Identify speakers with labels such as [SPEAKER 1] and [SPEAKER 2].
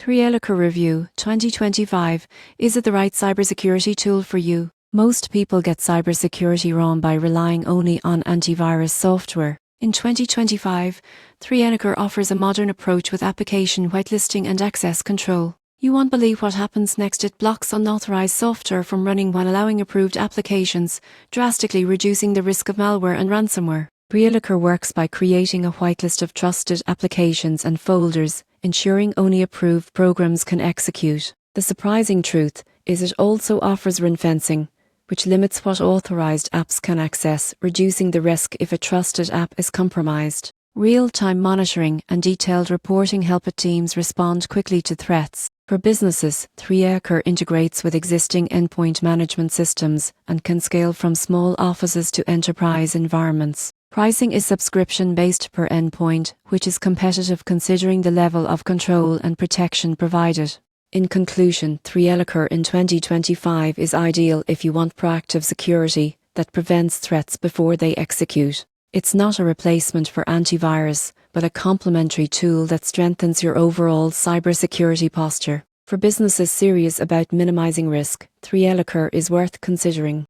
[SPEAKER 1] Trielica Review 2025. Is it the right cybersecurity tool for you? Most people get cybersecurity wrong by relying only on antivirus software. In 2025, Trielica offers a modern approach with application whitelisting and access control. You won't believe what happens next. It blocks unauthorized software from running while allowing approved applications, drastically reducing the risk of malware and ransomware. Trielica works by creating a whitelist of trusted applications and folders, ensuring only approved programs can execute. The surprising truth is it also offers ring fencing, which limits what authorized apps can access, reducing the risk if a trusted app is compromised. Real-time monitoring and detailed reporting help teams respond quickly to threats. For businesses, Trielica integrates with existing endpoint management systems and can scale from small offices to enterprise environments. Pricing is subscription-based per endpoint, which is competitive considering the level of control and protection provided. In conclusion, Trielica in 2025 is ideal if you want proactive security that prevents threats before they execute. It's not a replacement for antivirus, but a complementary tool that strengthens your overall cybersecurity posture. For businesses serious about minimizing risk, Trielica is worth considering.